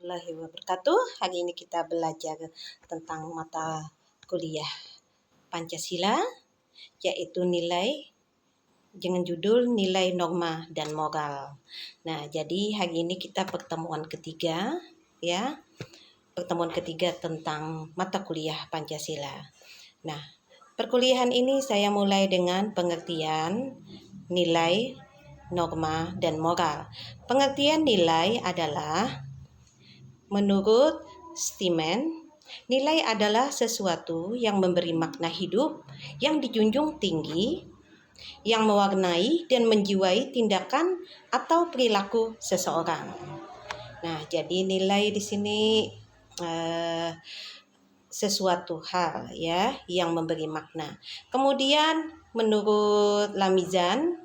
warahmatullahi wabarakatuh. Hari ini kita belajar tentang mata kuliah Pancasila, yaitu nilai dengan judul Nilai Norma dan Moral. Nah, jadi hari ini kita pertemuan ketiga, ya. Pertemuan ketiga tentang mata kuliah Pancasila. Nah, perkuliahan ini saya mulai dengan pengertian nilai, norma, dan moral. Pengertian nilai adalah menurut Steinman, nilai adalah sesuatu yang memberi makna hidup, yang dijunjung tinggi, yang mewarnai dan menjiwai tindakan atau perilaku seseorang. Nah, jadi nilai di sini sesuatu hal ya yang memberi makna. Kemudian menurut Lamizan,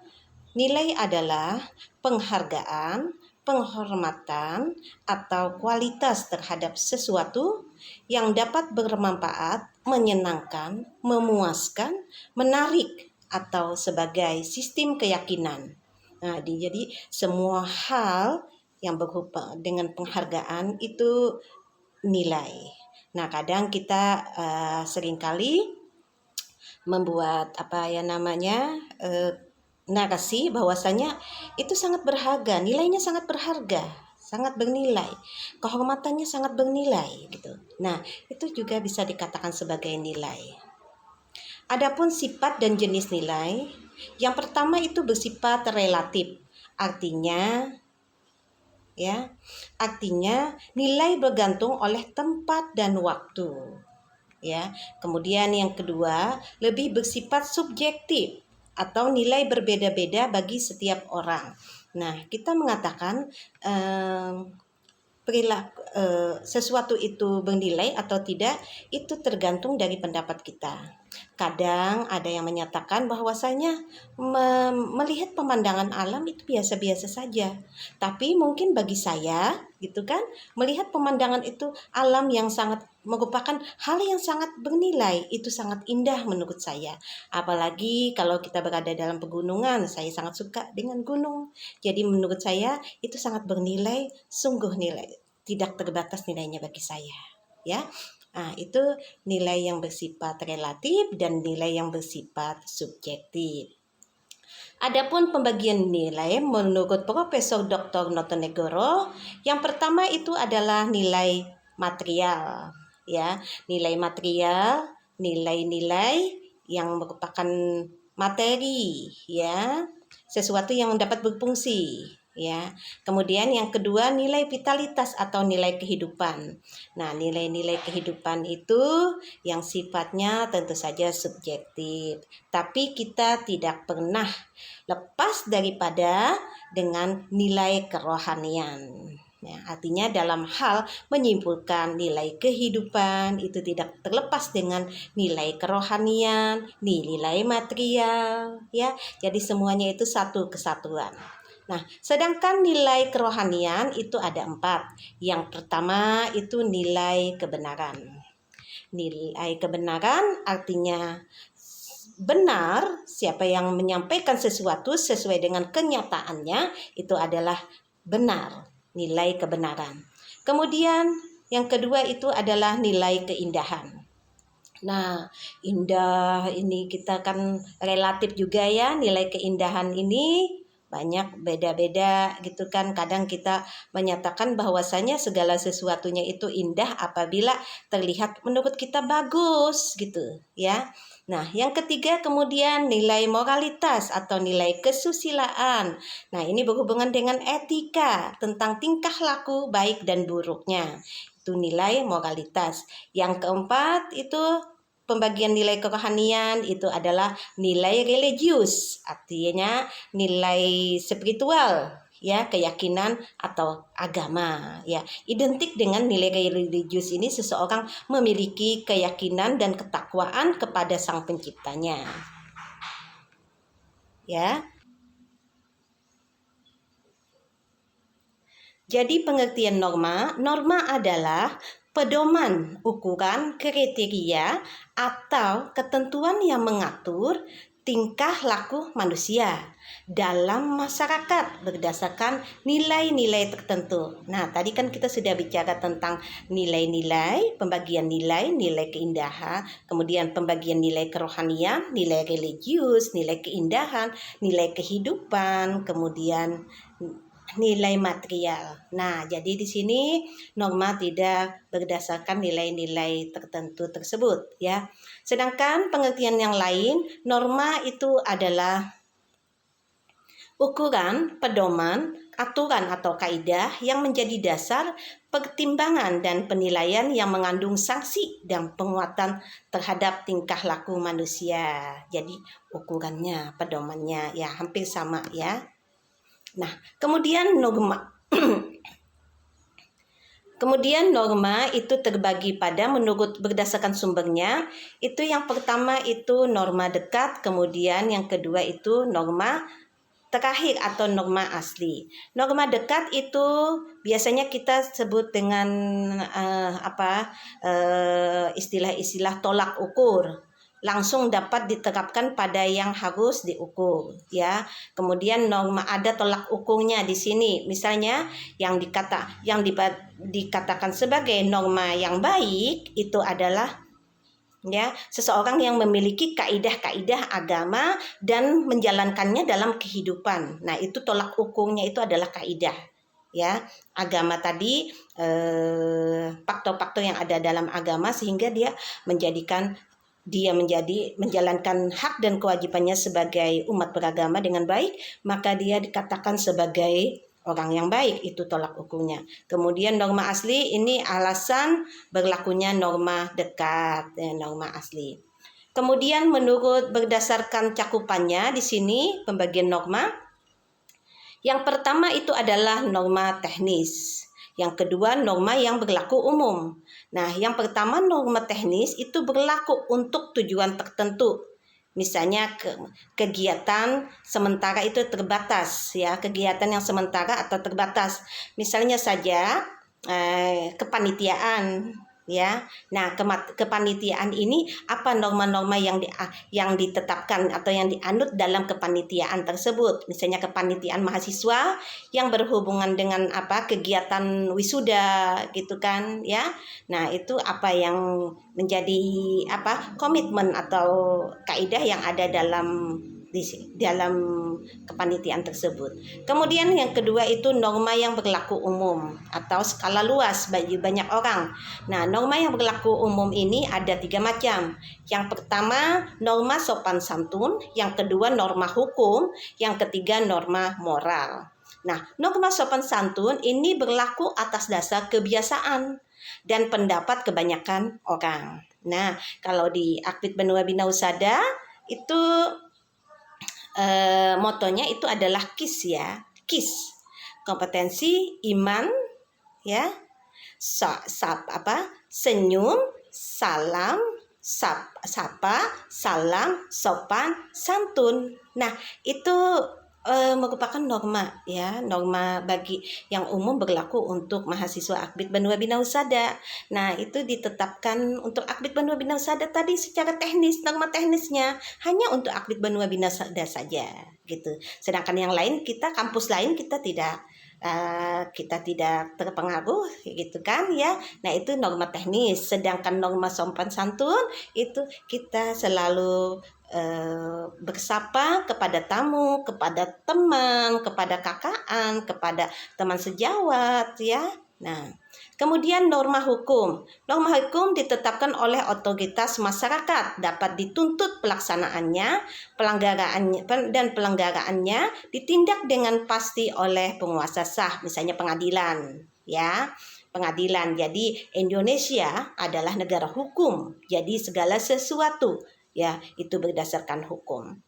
nilai adalah penghargaan, penghormatan, atau kualitas terhadap sesuatu yang dapat bermanfaat, menyenangkan, memuaskan, menarik, atau sebagai sistem keyakinan. Nah, jadi semua hal yang berupa dengan penghargaan itu nilai. Nah, kadang kita seringkali membuat narasi bahwasanya itu sangat berharga, nilainya sangat berharga, sangat bernilai, kehormatannya sangat bernilai gitu. Nah, itu juga bisa dikatakan sebagai nilai. Adapun sifat dan jenis nilai, yang pertama itu bersifat relatif, artinya nilai bergantung oleh tempat dan waktu. Ya. Kemudian yang kedua, lebih bersifat subjektif atau nilai berbeda-beda bagi setiap orang. Nah, kita mengatakan sesuatu itu bernilai atau tidak, itu tergantung dari pendapat kita. Kadang ada yang menyatakan bahwasanya melihat pemandangan alam itu biasa-biasa saja. Tapi mungkin bagi saya, gitu kan, melihat pemandangan itu alam yang sangat merupakan hal yang sangat bernilai, itu sangat indah menurut saya. Apalagi kalau kita berada dalam pegunungan, saya sangat suka dengan gunung. Jadi menurut saya itu sangat bernilai, sungguh nilai, tidak terbatas nilainya bagi saya, ya. Nah, itu nilai yang bersifat relatif dan nilai yang bersifat subjektif. Adapun pembagian nilai menurut Profesor Dr. Notonegoro, yang pertama itu adalah nilai material, ya. Nilai material, nilai-nilai yang merupakan materi, ya. Sesuatu yang dapat berfungsi, ya. Kemudian yang kedua nilai vitalitas atau nilai kehidupan. Nah, nilai-nilai kehidupan itu yang sifatnya tentu saja subjektif, tapi kita tidak pernah lepas daripada dengan nilai kerohanian. Ya, artinya dalam hal menyimpulkan nilai kehidupan itu tidak terlepas dengan nilai kerohanian, nilai material, ya. Jadi semuanya itu satu kesatuan. Nah, sedangkan nilai kerohanian itu ada 4. Yang pertama itu nilai kebenaran. Nilai kebenaran artinya benar, siapa yang menyampaikan sesuatu sesuai dengan kenyataannya itu adalah benar, nilai kebenaran. Kemudian yang kedua itu adalah nilai keindahan. Nah, indah ini kita kan relatif juga ya, nilai keindahan ini banyak beda-beda gitu kan. Kadang kita menyatakan bahwasanya segala sesuatunya itu indah apabila terlihat menurut kita bagus gitu ya. Nah, yang ketiga kemudian nilai moralitas atau nilai kesusilaan. Nah, ini berhubungan dengan etika tentang tingkah laku baik dan buruknya. Itu nilai moralitas. Yang keempat itu pembagian nilai kerohanian itu adalah nilai religius, artinya nilai spiritual, ya, keyakinan atau agama, ya. Identik dengan nilai religius ini seseorang memiliki keyakinan dan ketakwaan kepada Sang Penciptanya, ya. Jadi pengertian norma adalah pedoman, ukuran, kriteria, atau ketentuan yang mengatur tingkah laku manusia dalam masyarakat berdasarkan nilai-nilai tertentu. Nah, tadi kan kita sudah bicara tentang nilai-nilai, pembagian nilai, nilai keindahan, kemudian pembagian nilai kerohanian, nilai religius, nilai keindahan, nilai kehidupan, kemudian nilai material. Nah, jadi di sini norma tidak berdasarkan nilai-nilai tertentu tersebut ya. Sedangkan pengertian yang lain, norma itu adalah ukuran, pedoman, aturan atau kaidah yang menjadi dasar pertimbangan dan penilaian yang mengandung sanksi dan penguatan terhadap tingkah laku manusia. Jadi ukurannya, pedomannya ya hampir sama ya. Nah, kemudian norma. Kemudian norma itu terbagi pada menurut berdasarkan sumbernya. Itu yang pertama itu norma dekat, kemudian yang kedua itu norma terakhir atau norma asli. Norma dekat itu biasanya kita sebut dengan istilah-istilah tolak ukur. Langsung dapat diterapkan pada yang harus diukur ya. Kemudian norma ada tolak ukurnya di sini. Misalnya yang dikatakan sebagai norma yang baik itu adalah ya seseorang yang memiliki kaidah-kaidah agama dan menjalankannya dalam kehidupan. Nah, itu tolak ukurnya itu adalah kaidah ya agama tadi, faktor-faktor yang ada dalam agama sehingga dia menjalankan hak dan kewajibannya sebagai umat beragama dengan baik, maka dia dikatakan sebagai orang yang baik, itu tolak ukurnya. Kemudian norma asli ini alasan berlakunya norma dekat, norma asli. Kemudian menurut berdasarkan cakupannya di sini pembagian norma. Yang pertama itu adalah norma teknis. Yang kedua norma yang berlaku umum. Nah, yang pertama norma teknis itu berlaku untuk tujuan tertentu. Misalnya kegiatan sementara itu terbatas ya, kegiatan yang sementara atau terbatas. Misalnya saja kepanitiaan ya. Nah, kepanitiaan ini apa norma-norma yang ditetapkan atau yang dianut dalam kepanitiaan tersebut. Misalnya kepanitiaan mahasiswa yang berhubungan dengan kegiatan wisuda gitu kan ya. Nah, itu apa yang menjadi komitmen atau kaidah yang ada dalam kepanitiaan tersebut. Kemudian yang kedua itu norma yang berlaku umum atau skala luas bagi banyak orang. Nah, norma yang berlaku umum ini ada 3 macam. Yang pertama norma sopan santun, yang kedua norma hukum, yang ketiga norma moral. Nah, norma sopan santun ini berlaku atas dasar kebiasaan dan pendapat kebanyakan orang. Nah, kalau di Akbid Benua Bina Husada itu motonya itu adalah KIS ya, KIS, kompetensi, iman, ya, senyum, salam, sapa, salam, sopan, santun. Nah, itu merupakan norma ya, norma bagi yang umum berlaku untuk mahasiswa Akbid Benua Bina Husada. Nah, itu ditetapkan untuk Akbid Benua Bina Husada tadi secara teknis, norma teknisnya hanya untuk Akbid Benua Bina Husada saja gitu. Sedangkan yang lain kampus lain kita tidak terpengaruh gitu kan ya. Nah, itu norma teknis. Sedangkan norma sopan santun itu kita selalu bersapa kepada tamu, kepada teman, kepada kakaan, kepada teman sejawat ya. Nah, kemudian norma hukum. Norma hukum ditetapkan oleh otoritas masyarakat, dapat dituntut pelaksanaannya, pelanggarannya ditindak dengan pasti oleh penguasa sah, misalnya pengadilan ya. Pengadilan. Jadi Indonesia adalah negara hukum. Jadi segala sesuatu ya itu berdasarkan hukum.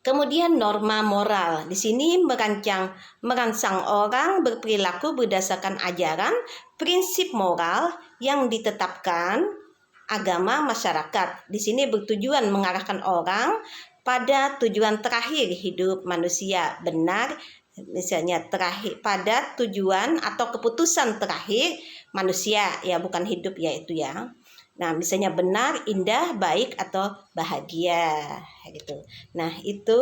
Kemudian norma moral. Di sini merangsang orang berperilaku berdasarkan ajaran, prinsip moral yang ditetapkan agama masyarakat. Di sini bertujuan mengarahkan orang pada tujuan terakhir hidup manusia, benar, misalnya terakhir pada tujuan atau keputusan terakhir manusia ya, bukan hidup ya itu ya. Nah, misalnya benar, indah, baik, atau bahagia gitu. Nah, itu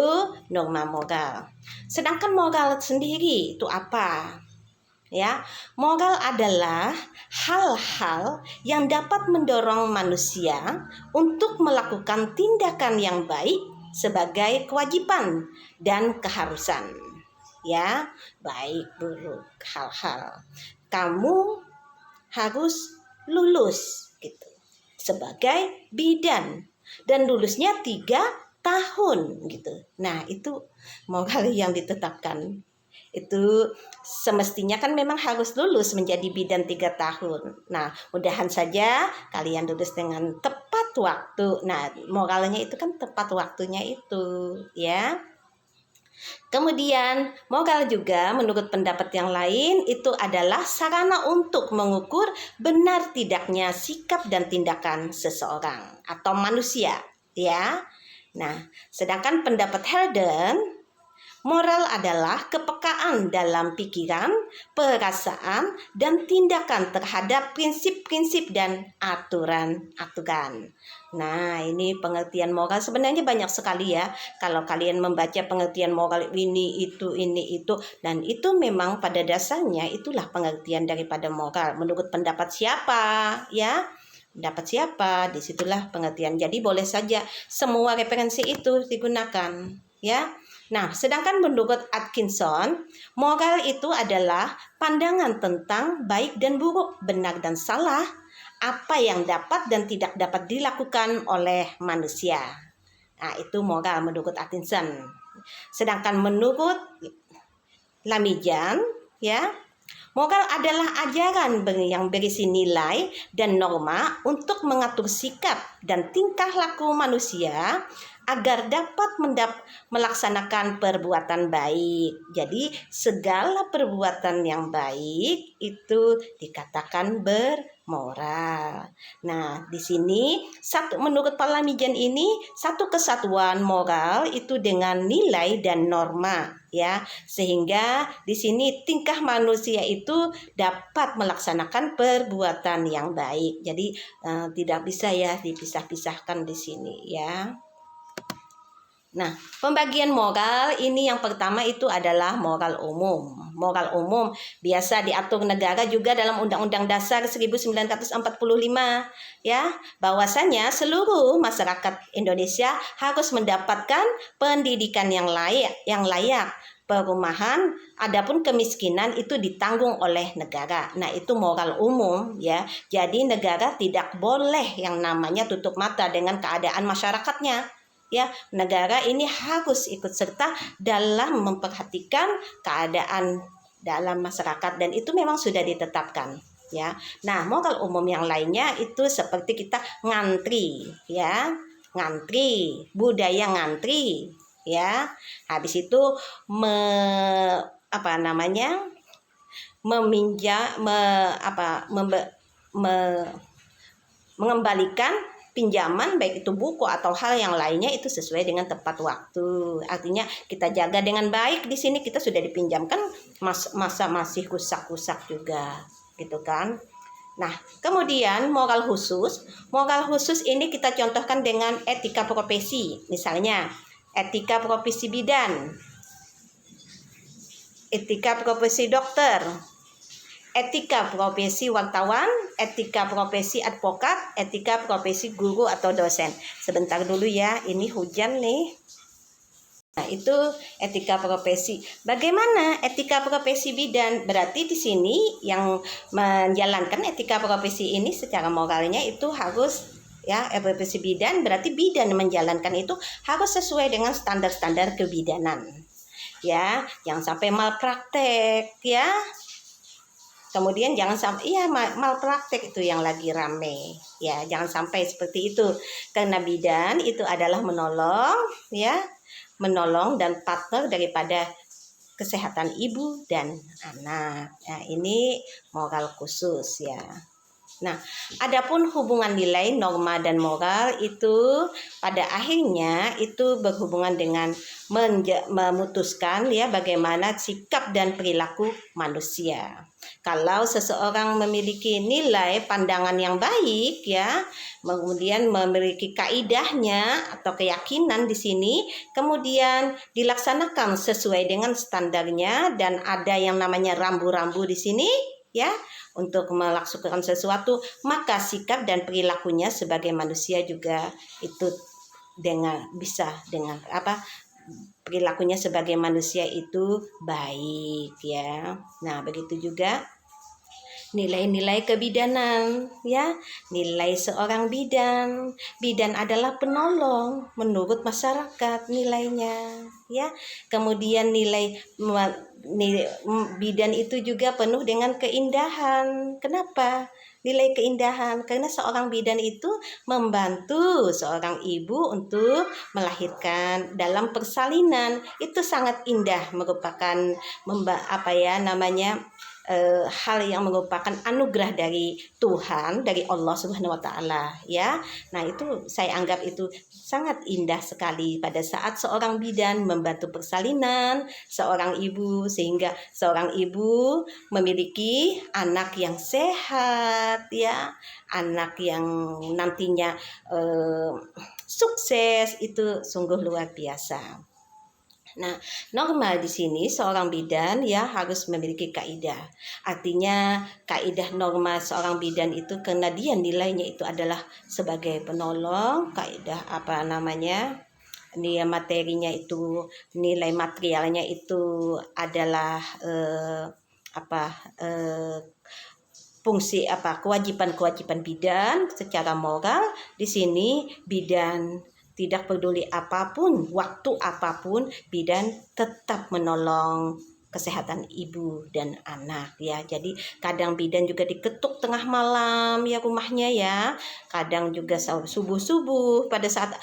norma moral. Sedangkan moral sendiri itu apa? Ya, moral adalah hal-hal yang dapat mendorong manusia untuk melakukan tindakan yang baik sebagai kewajiban dan keharusan. Ya, baik buruk hal-hal. Kamu harus lulus gitu sebagai bidan dan lulusnya 3 tahun gitu. Nah, itu moral yang ditetapkan. Itu semestinya kan memang harus lulus menjadi bidan 3 tahun. Nah, mudahan saja kalian lulus dengan tepat waktu. Nah, moralnya itu kan tepat waktunya itu, ya. Kemudian, moral juga menurut pendapat yang lain itu adalah sarana untuk mengukur benar tidaknya sikap dan tindakan seseorang atau manusia, ya. Nah, sedangkan pendapat Herden, moral adalah kepekaan dalam pikiran, perasaan, dan tindakan terhadap prinsip-prinsip dan aturan-aturan. Nah, ini pengertian moral sebenarnya banyak sekali ya. Kalau kalian membaca pengertian moral ini, itu, dan itu memang pada dasarnya itulah pengertian daripada moral. Menurut pendapat siapa, ya? Pendapat siapa? Disitulah pengertian. Jadi boleh saja semua referensi itu digunakan, ya. Nah, sedangkan menurut Atkinson, moral itu adalah pandangan tentang baik dan buruk, benar dan salah, apa yang dapat dan tidak dapat dilakukan oleh manusia. Nah, itu moral menurut Atkinson. Sedangkan menurut Lamijan, ya, moral adalah ajaran yang berisi nilai dan norma untuk mengatur sikap dan tingkah laku manusia agar dapat melaksanakan perbuatan baik. Jadi segala perbuatan yang baik itu dikatakan bermoral. Nah, di sini menurut Palamijan ini satu kesatuan moral itu dengan nilai dan norma, ya. Sehingga di sini tingkah manusia itu dapat melaksanakan perbuatan yang baik. Jadi tidak bisa ya dipisah-pisahkan di sini, ya. Nah, pembagian moral ini yang pertama itu adalah moral umum. Moral umum biasa diatur negara juga dalam Undang-Undang Dasar 1945, ya, bahwasanya seluruh masyarakat Indonesia harus mendapatkan pendidikan yang layak, perumahan, adapun kemiskinan itu ditanggung oleh negara. Nah, itu moral umum, ya. Jadi negara tidak boleh yang namanya tutup mata dengan keadaan masyarakatnya. Ya, negara ini harus ikut serta dalam memperhatikan keadaan dalam masyarakat dan itu memang sudah ditetapkan, ya. Nah, moral umum yang lainnya itu seperti kita ngantri, ya. Ngantri, budaya ngantri, ya. Habis itu mengembalikan pinjaman baik itu buku atau hal yang lainnya itu sesuai dengan tepat waktu. Artinya kita jaga dengan baik, di sini kita sudah dipinjamkan masa masih rusak-rusak juga, gitu kan. Nah, kemudian moral khusus ini kita contohkan dengan etika profesi. Misalnya etika profesi bidan, etika profesi dokter, etika profesi wartawan, etika profesi advokat, etika profesi guru atau dosen. Sebentar dulu ya, ini hujan nih. Nah, itu etika profesi. Bagaimana etika profesi bidan? Berarti di sini yang menjalankan etika profesi ini secara moralnya itu harus, ya, profesi bidan berarti bidan menjalankan itu harus sesuai dengan standar-standar kebidanan. Ya, jangan sampai malpraktek, ya. Kemudian jangan sampai malpraktek itu yang lagi rame, ya, jangan sampai seperti itu. Karena bidan itu adalah menolong, ya, menolong dan partner daripada kesehatan ibu dan anak. Nah, ini moral khusus, ya. Nah, adapun hubungan nilai, norma dan moral itu pada akhirnya itu berhubungan dengan memutuskan ya bagaimana sikap dan perilaku manusia. Kalau seseorang memiliki nilai pandangan yang baik ya, kemudian memiliki kaidahnya atau keyakinan di sini, kemudian dilaksanakan sesuai dengan standarnya dan ada yang namanya rambu-rambu di sini ya untuk melakukan sesuatu, maka sikap dan perilakunya sebagai manusia juga itu bisa dengan perilakunya sebagai manusia itu baik ya. Nah, begitu juga nilai-nilai kebidanan ya, nilai seorang bidan. Bidan adalah penolong menurut masyarakat nilainya ya. Kemudian nilai bidan itu juga penuh dengan keindahan. Kenapa? Nilai keindahan karena seorang bidan itu membantu seorang ibu untuk melahirkan dalam persalinan. Itu sangat indah, merupakan hal yang merupakan anugerah dari Tuhan, dari Allah Subhanahu wa taala ya. Nah, itu saya anggap itu sangat indah sekali pada saat seorang bidan membantu persalinan seorang ibu sehingga seorang ibu memiliki anak yang sehat ya, anak yang nantinya sukses, itu sungguh luar biasa. Nah, normal di sini seorang bidan ya harus memiliki kaidah. Artinya kaidah norma seorang bidan itu karena dia nilainya itu adalah sebagai penolong, kaidah nilai materinya itu, nilai materialnya itu adalah fungsi kewajiban bidan secara moral. Di sini bidan tidak peduli apapun, waktu apapun, bidan tetap menolong kesehatan ibu dan anak ya. Jadi kadang bidan juga diketuk tengah malam ya rumahnya ya. Kadang juga subuh-subuh pada saat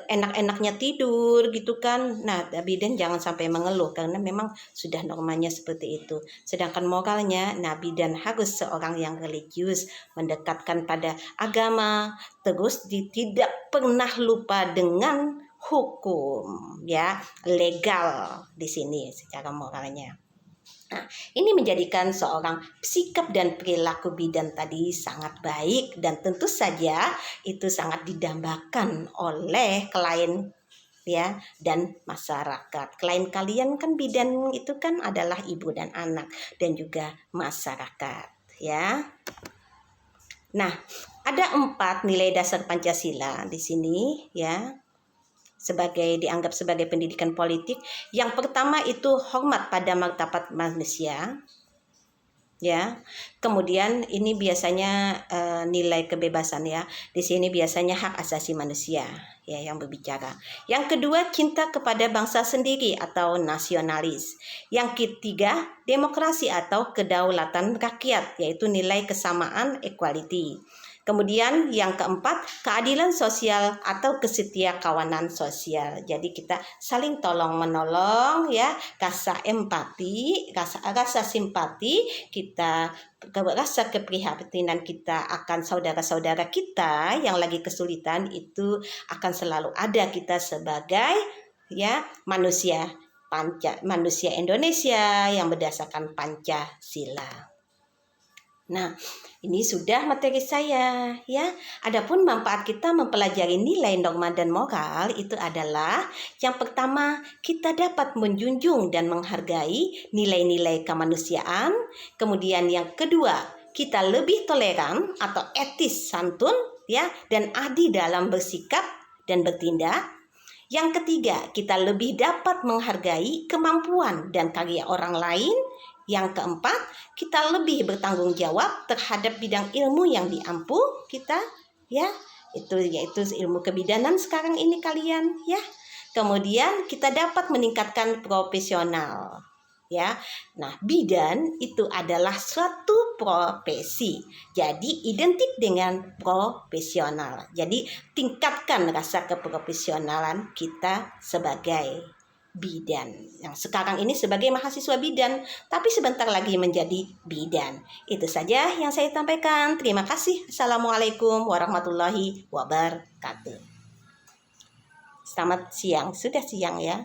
enak-enaknya tidur gitu kan. Nah, bidan jangan sampai mengeluh karena memang sudah normanya seperti itu. Sedangkan moralnya, nah bidan harus seorang yang religius, mendekatkan pada agama, terus tidak pernah lupa dengan hukum ya, legal di sini secara moralnya. Nah, ini menjadikan seorang sikap dan perilaku bidan tadi sangat baik dan tentu saja itu sangat didambakan oleh klien ya dan masyarakat. Klien kalian kan bidan itu kan adalah ibu dan anak dan juga masyarakat ya. Nah, ada 4 nilai dasar Pancasila di sini ya, dianggap sebagai pendidikan politik. Yang pertama itu hormat pada martabat manusia ya. Kemudian ini biasanya nilai kebebasan ya. Di sini biasanya hak asasi manusia ya yang berbicara. Yang kedua, cinta kepada bangsa sendiri atau nasionalis. Yang ketiga, demokrasi atau kedaulatan rakyat, yaitu nilai kesamaan, equality. Kemudian yang keempat, keadilan sosial atau kesetia kawanan sosial. Jadi kita saling tolong menolong ya, rasa empati, rasa simpati, kita rasa keprihatinan kita akan saudara-saudara kita yang lagi kesulitan, itu akan selalu ada kita sebagai ya manusia Indonesia yang berdasarkan Pancasila. Nah, ini sudah materi saya ya. Adapun manfaat kita mempelajari nilai norma dan moral itu adalah yang pertama, kita dapat menjunjung dan menghargai nilai-nilai kemanusiaan. Kemudian yang kedua, kita lebih toleran atau etis, santun ya dan adil dalam bersikap dan bertindak. Yang ketiga, kita lebih dapat menghargai kemampuan dan karya orang lain. Yang keempat, kita lebih bertanggung jawab terhadap bidang ilmu yang diampu kita ya, yaitu ilmu kebidanan sekarang ini kalian ya. Kemudian kita dapat meningkatkan profesional ya. Nah, bidan itu adalah suatu profesi. Jadi identik dengan profesional. Jadi tingkatkan rasa keprofesionalan kita sebagai bidan. Yang sekarang ini sebagai mahasiswa bidan, tapi sebentar lagi menjadi bidan. Itu saja yang saya sampaikan. Terima kasih. Assalamualaikum warahmatullahi wabarakatuh. Selamat siang, sudah siang ya.